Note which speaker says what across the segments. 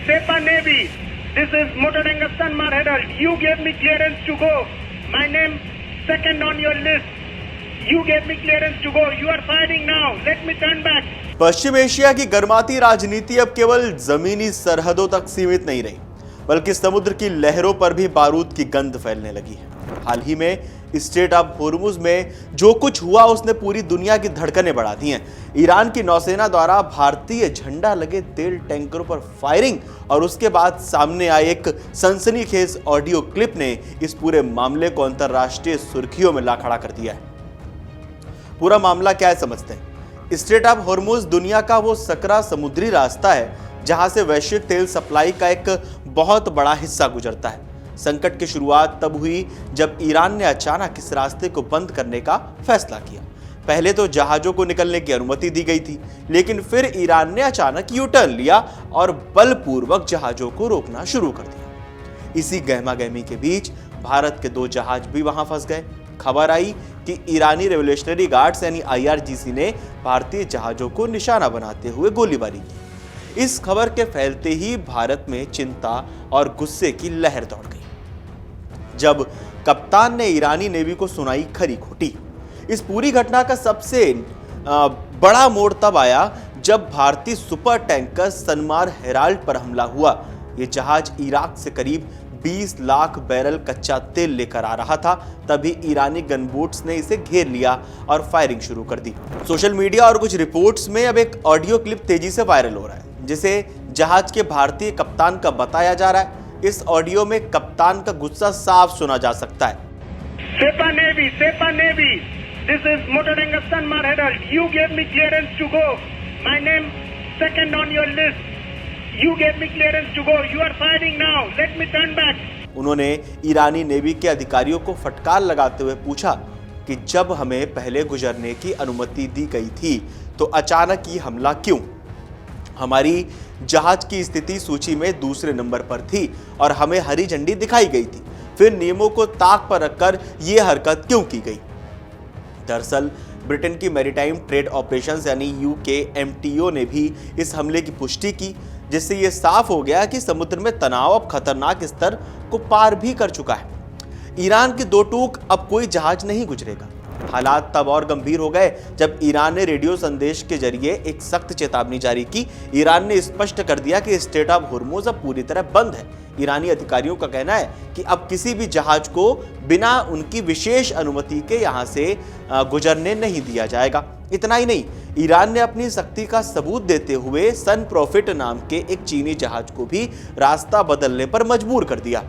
Speaker 1: Sepa Navy, this is Motoranga Sanmar Herald. You gave me clearance to go. My name second on your list. You gave me clearance to go. You are firing now. Let me turn back.
Speaker 2: Paschim Asia की गर्माती राजनीति अब केवल जमीनी सरहदों तक सीमित नहीं रही, बल्कि समुद्र की लहरों पर भी बारूद की गंध फैलने लगी है। हाल ही में स्ट्रेट ऑफ होर्मुज में जो कुछ हुआ उसने पूरी दुनिया की धड़कनें बढ़ा दी हैं। ईरान की नौसेना द्वारा भारतीय झंडा लगे तेल टैंकरों पर फायरिंग और उसके बाद सामने आए एक सनसनीखेज ऑडियो क्लिप ने इस पूरे मामले को अंतर्राष्ट्रीय सुर्खियों में ला खड़ा कर दिया है। पूरा मामला क्या है समझते हैं। स्ट्रेट ऑफ होर्मुज दुनिया का वो सकरा समुद्री रास्ता है जहां से वैश्विक तेल सप्लाई का एक बहुत बड़ा हिस्सा गुजरता है। संकट की शुरुआत तब हुई जब ईरान ने अचानक इस रास्ते को बंद करने का फैसला किया। पहले तो जहाजों को निकलने की अनुमति दी गई थी, लेकिन फिर ईरान ने अचानक यू टर्न लिया और बलपूर्वक जहाजों को रोकना शुरू कर दिया। इसी गहमागहमी के बीच भारत के 2 जहाज भी वहां फंस गए। खबर आई कि ईरानी रेवोल्यूशनरी गार्ड्स यानी IRGC ने भारतीय जहाजों को निशाना बनाते हुए गोलीबारी की। इस खबर के फैलते ही भारत में चिंता और गुस्से की लहर दौड़ गई। जब कप्तान ने ईरानी नेवी को सुनाई खरी खोटी। इस पूरी घटना का सबसे बड़ा मोड़ तब आया जब भारतीय सुपर टैंकर सनमार हेराल्ड पर हमला हुआ। यह जहाज इराक से करीब 20 लाख बैरल कच्चा तेल लेकर आ रहा था। तभी ईरानी गनबोट्स ने इसे घेर लिया और फायरिंग शुरू कर दी। सोशल मीडिया और कुछ रिपोर्ट्स में अब एक ऑडियो क्लिप तेजी से वायरल हो रहा है, जिसे जहाज के भारतीय कप्तान का बताया जा रहा है। इस ऑडियो में कप्तान का गुस्सा साफ सुना जा सकता है।
Speaker 1: Sepa Navy, this is Motoranga Sanmar Herald. You gave me clearance to go. My name second on your list. You gave me clearance to go. You are firing now. Let me turn back.
Speaker 2: उन्होंने ईरानी navy के अधिकारियों को फटकार लगाते हुए पूछा कि जब हमें पहले गुजरने की अनुमति दी गई थी तो अचानक ये हमला क्यों? हमारी जहाज की स्थिति सूची में दूसरे नंबर पर थी और हमें हरी झंडी दिखाई गई थी। फिर नियमों को ताक पर रखकर यह हरकत क्यों की गई? दरअसल ब्रिटेन की मैरीटाइम ट्रेड ऑपरेशंस यानी UKMTO ने भी इस हमले की पुष्टि की, जिससे यह साफ हो गया कि समुद्र में तनाव अब खतरनाक स्तर को पार भी कर चुका है। ईरान की 2 टूक अब कोई जहाज नहीं गुजरेगा। हालात तब और गंभीर हो गए जब ईरान ने रेडियो संदेश के जरिए एक सख्त चेतावनी जारी की। ईरान ने स्पष्ट कर दिया कि स्ट्रेट ऑफ होर्मुज अब पूरी तरह बंद है। ईरानी अधिकारियों का कहना है कि अब किसी भी जहाज को बिना उनकी विशेष अनुमति के यहां से गुजरने नहीं दिया जाएगा। इतना ही नहीं, ईरान ने अपनी सख्ती का सबूत देते हुए सन प्रॉफिट नाम के एक चीनी जहाज को भी रास्ता बदलने पर मजबूर कर दिया।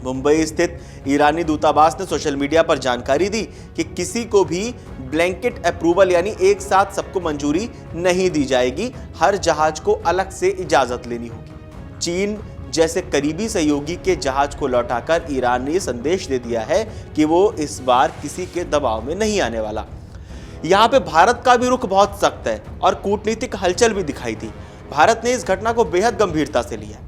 Speaker 2: मुंबई स्थित ईरानी दूतावास ने सोशल मीडिया पर जानकारी दी कि किसी को भी ब्लैंकेट अप्रूवल यानी एक साथ सबको मंजूरी नहीं दी जाएगी। हर जहाज को अलग से इजाजत लेनी होगी। चीन जैसे करीबी सहयोगी के जहाज को लौटाकर ईरान ने संदेश दे दिया है कि वो इस बार किसी के दबाव में नहीं आने वाला। यहाँ पे भारत का भी रुख बहुत सख्त है और कूटनीतिक हलचल भी दिखाई दी। भारत ने इस घटना को बेहद गंभीरता से लिया।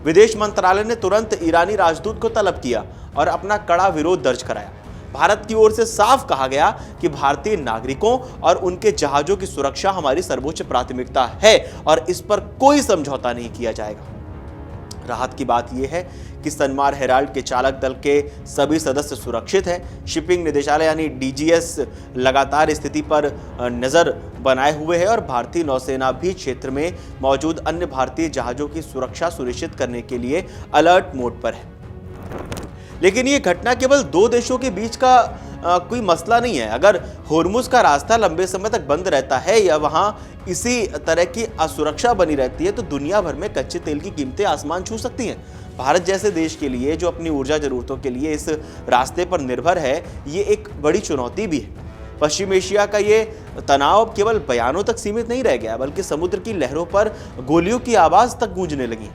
Speaker 2: विदेश मंत्रालय ने तुरंत ईरानी राजदूत को तलब किया और अपना कड़ा विरोध दर्ज कराया। भारत की ओर से साफ कहा गया कि भारतीय नागरिकों और उनके जहाजों की सुरक्षा हमारी सर्वोच्च प्राथमिकता है और इस पर कोई समझौता नहीं किया जाएगा। राहत की बात यह है कि सनमार हेराल्ड के चालक दल के सभी सदस्य सुरक्षित हैं। शिपिंग निदेशालय यानी DGS लगातार स्थिति पर नजर बनाए हुए है और भारतीय नौसेना भी क्षेत्र में मौजूद अन्य भारतीय जहाजों की सुरक्षा सुनिश्चित करने के लिए अलर्ट मोड पर है। लेकिन ये घटना केवल 2 देशों के बीच का कोई मसला नहीं है। अगर होर्मुज का रास्ता लंबे समय तक बंद रहता है या वहां इसी तरह की असुरक्षा बनी रहती है तो दुनिया भर में कच्चे तेल की कीमतें आसमान छू सकती हैं। भारत जैसे देश के लिए जो अपनी ऊर्जा जरूरतों के लिए इस रास्ते पर निर्भर है, ये एक बड़ी चुनौती भी है। पश्चिम एशिया का ये तनाव केवल बयानों तक सीमित नहीं रह गया, बल्कि समुद्र की लहरों पर गोलियों की आवाज तक गूंजने लगी।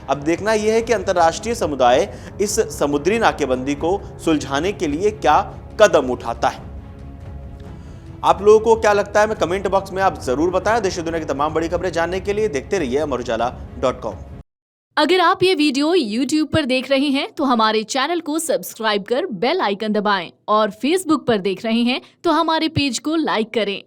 Speaker 2: अब देखना यह है कि अंतर्राष्ट्रीय समुदाय इस समुद्री नाकेबंदी को सुलझाने के लिए क्या कदम उठाता है। आप लोगों को क्या लगता है, मैं कमेंट बॉक्स में आप जरूर बताएं। देश दुनिया की तमाम बड़ी खबरें जानने के लिए देखते रहिए अमरउजाला.com।
Speaker 3: अगर आप ये वीडियो YouTube पर देख रहे हैं तो हमारे चैनल को सब्सक्राइब कर बेल आइकन दबाएं और Facebook पर देख रहे हैं तो हमारे पेज को लाइक करें।